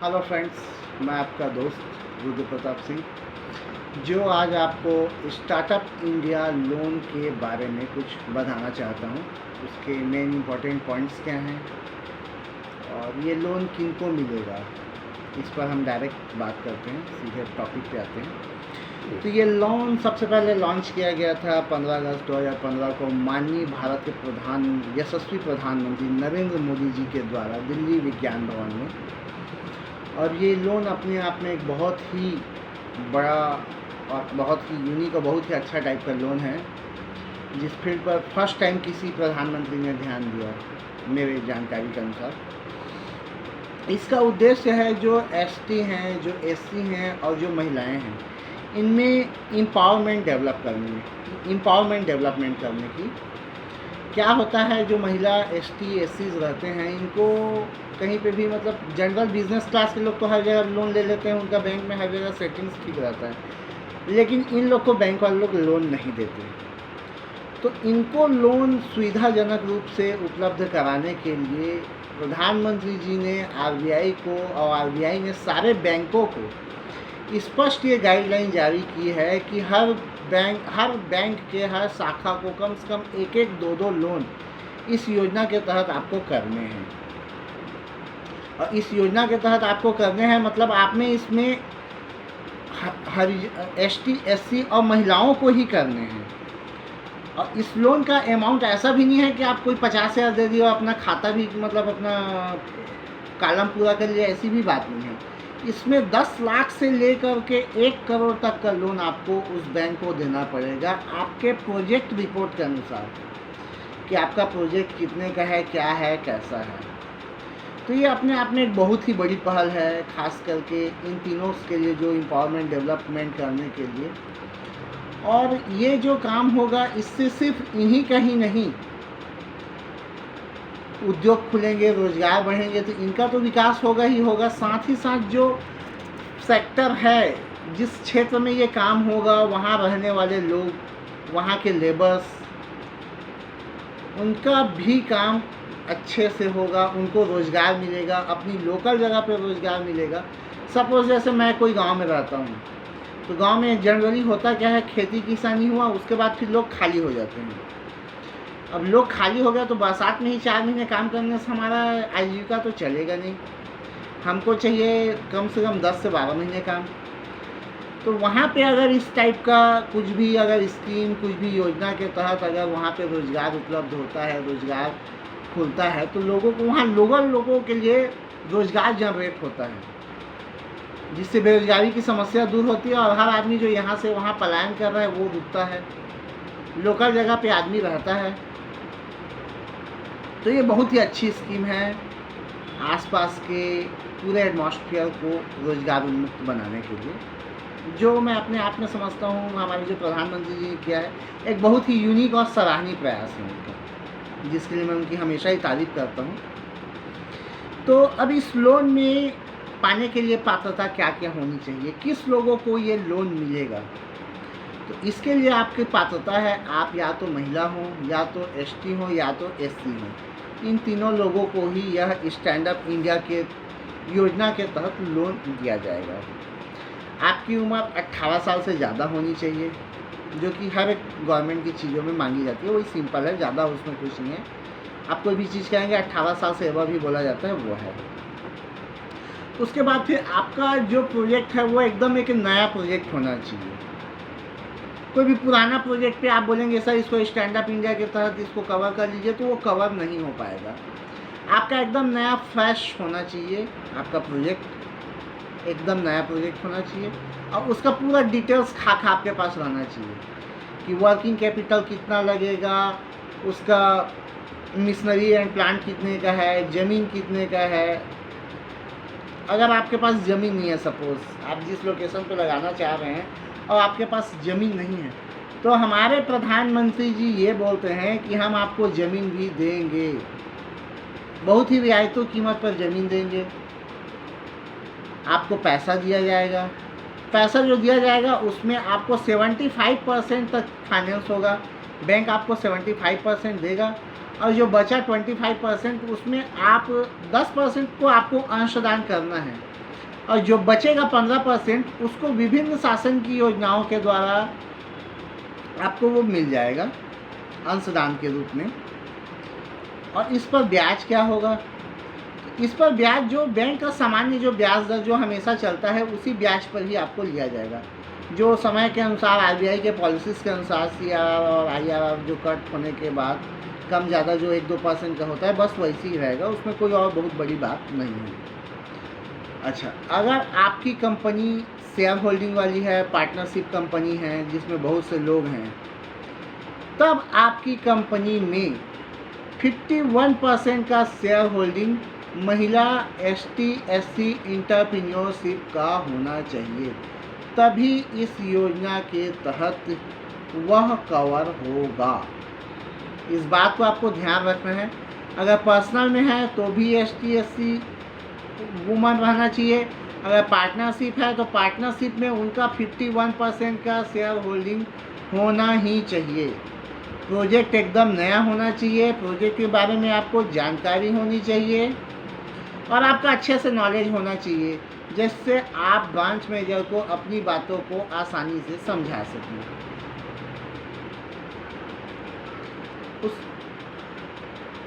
Hello friends, मैं आपका दोस्त रुद्र प्रताप सिंह जो आज आपको स्टार्टअप इंडिया लोन के बारे में कुछ बताना चाहता हूँ। उसके मेन इम्पॉर्टेंट पॉइंट्स क्या हैं और ये लोन किनको मिलेगा, इस पर हम डायरेक्ट बात करते हैं, सीधे टॉपिक पे आते हैं। तो ये लोन सबसे पहले लॉन्च किया गया था 15 अगस्त 2015 को माननीय भारत के यशस्वी प्रधानमंत्री नरेंद्र मोदी जी के द्वारा दिल्ली विज्ञान भवन में। और ये लोन अपने आप में एक बहुत ही बड़ा और बहुत ही यूनिक और बहुत ही अच्छा टाइप का लोन है, जिस फील्ड पर फर्स्ट टाइम किसी प्रधानमंत्री ने ध्यान दिया मेरे जानकारी के अनुसार। इसका उद्देश्य है जो एसटी हैं, जो एससी हैं और जो महिलाएं हैं, इनमें एम्पावरमेंट डेवलपमेंट करने की। क्या होता है, जो महिला एसटी एससीज रहते हैं, इनको कहीं पे भी मतलब जनरल बिजनेस क्लास के लोग तो हर जगह लोन ले लेते हैं, उनका बैंक में हर जगह सेटिंग्स ठीक रहता है, लेकिन इन लोग को बैंक वाले लोग लोन नहीं देते। तो इनको लोन सुविधाजनक रूप से उपलब्ध कराने के लिए प्रधानमंत्री जी ने आरबीआई को और आरबीआई ने सारे बैंकों को स्पष्ट ये गाइडलाइन जारी की है कि हर बैंक के हर शाखा को कम से कम एक दो लोन इस योजना के तहत आपको करने हैं। और इस योजना के तहत आपको करने हैं मतलब आप में इसमें हर एसटी एससी और महिलाओं को ही करने हैं। और इस लोन का अमाउंट ऐसा भी नहीं है कि आप कोई 50,000 दे दिए और अपना खाता भी मतलब अपना कॉलम पूरा कर लिया, ऐसी भी बात नहीं है। इसमें 10 लाख से लेकर के 1 करोड़ तक का लोन आपको उस बैंक को देना पड़ेगा आपके प्रोजेक्ट रिपोर्ट के अनुसार, कि आपका प्रोजेक्ट कितने का है, क्या है, कैसा है। तो ये अपने आप में एक बहुत ही बड़ी पहल है, खास करके इन तीनों के लिए जो एम्पावरमेंट डेवलपमेंट करने के लिए। और ये जो काम होगा, इससे सिर्फ इन्हीं का ही नहीं, उद्योग खुलेंगे, रोजगार बढ़ेंगे, तो इनका तो विकास होगा ही होगा, साथ ही साथ जो सेक्टर है, जिस क्षेत्र में ये काम होगा, वहाँ रहने वाले लोग, वहाँ के लेबर्स, उनका भी काम अच्छे से होगा, उनको रोज़गार मिलेगा, अपनी लोकल जगह पे रोज़गार मिलेगा। सपोज़ जैसे मैं कोई गांव में रहता हूँ, तो गांव में जनरली होता क्या है, खेती किसानी हुआ, उसके बाद फिर लोग खाली हो जाते हैं। अब लोग खाली हो गए तो बरसात में ही 4 महीने काम करने से हमारा आजीविका तो चलेगा नहीं, हमको चाहिए कम से कम 10 से 12 महीने काम। तो वहाँ पे अगर इस टाइप का कुछ भी अगर स्कीम, कुछ भी योजना के तहत अगर वहाँ पे रोज़गार उपलब्ध होता है, रोज़गार खुलता है, तो लोगों को वहाँ लोगों के लिए रोज़गार जनरेट होता है, जिससे बेरोजगारी की समस्या दूर होती है और हर आदमी जो यहाँ से वहाँ पलायन कर रहा है वो रुकता है, लोकल जगह पे आदमी रहता है। तो ये बहुत ही अच्छी स्कीम है आसपास के पूरे एटमॉस्फेयर को रोज़गार उन्मुक्त बनाने के लिए, जो मैं अपने आप में समझता हूँ हमारे जो प्रधानमंत्री जी ने किया है, एक बहुत ही यूनिक और सराहनीय प्रयास है उनका, जिसके लिए मैं उनकी हमेशा ही तारीफ़ करता हूँ। तो अब इस लोन में पाने के लिए पात्रता क्या क्या होनी चाहिए, किस लोगों को ये लोन मिलेगा, तो इसके लिए आपकी पात्रता है, आप या तो महिला हो, या तो एसटी हो, या तो एससी हो। इन तीनों लोगों को ही यह स्टैंडअप इंडिया के योजना के तहत लोन दिया जाएगा। आपकी उम्र 18 साल से ज़्यादा होनी चाहिए, जो कि हर एक गवर्नमेंट की चीज़ों में मांगी जाती है, वही सिंपल है, ज़्यादा उसमें कुछ नहीं है। आप कोई भी चीज़ कहेंगे 18 साल से एबव भी बोला जाता है, वो है। उसके बाद फिर आपका जो प्रोजेक्ट है वो एकदम एक नया प्रोजेक्ट होना चाहिए। कोई भी पुराना प्रोजेक्ट पे आप बोलेंगे सर इसको स्टैंडअप इंडिया के तहत इसको कवर कर लीजिए, तो वो कवर नहीं हो पाएगा। आपका एकदम नया फ्रेश होना चाहिए, आपका प्रोजेक्ट एकदम नया प्रोजेक्ट होना चाहिए, और उसका पूरा डिटेल्स खाक आपके पास रहना चाहिए कि वर्किंग कैपिटल कितना लगेगा, उसका मिशनरी एंड प्लांट कितने का है, ज़मीन कितने का है। अगर आपके पास ज़मीन नहीं है, सपोज़ आप जिस लोकेशन पे लगाना चाह रहे हैं और आपके पास ज़मीन नहीं है, तो हमारे प्रधानमंत्री जी ये बोलते हैं कि हम आपको ज़मीन भी देंगे, बहुत ही रियायतों कीमत पर ज़मीन देंगे, आपको पैसा दिया जाएगा। पैसा जो दिया जाएगा उसमें आपको 75% तक फाइनेंस होगा, बैंक आपको 75% देगा, और जो बचा 25% उसमें आप 10% को आपको अंशदान करना है। और जो बचेगा 15% उसको विभिन्न शासन की योजनाओं के द्वारा आपको वो मिल जाएगा अंशदान के रूप में। और इस पर ब्याज क्या होगा? इस पर ब्याज जो बैंक का सामान्य जो ब्याज दर जो हमेशा चलता है उसी ब्याज पर ही आपको लिया जाएगा। जो समय के अनुसार आरबीआई के पॉलिसीज़ के अनुसार सीआरआर और आईआरआर जो कट होने के बाद कम ज़्यादा जो 1-2% का होता है बस वैसे ही रहेगा, उसमें कोई और बहुत बड़ी बात नहीं है। अच्छा, अगर आपकी कंपनी शेयर होल्डिंग वाली है, पार्टनरशिप कंपनी है जिसमें बहुत से लोग हैं, तब आपकी कंपनी में 51% का शेयर होल्डिंग महिला ST/SC एंटरप्रेन्योरशिप का होना चाहिए, तभी इस योजना के तहत वह कवर होगा। इस बात को आपको ध्यान रखना है। अगर पर्सनल में है तो भी ST/SC वुमन रहना चाहिए। अगर पार्टनरशिप है तो पार्टनरशिप में उनका 51% का शेयर होल्डिंग होना ही चाहिए। प्रोजेक्ट एकदम नया होना चाहिए, प्रोजेक्ट के बारे में आपको जानकारी होनी चाहिए और आपका अच्छे से नॉलेज होना चाहिए, जिससे आप ब्रांच मैनेजर को अपनी बातों को आसानी से समझा सकें।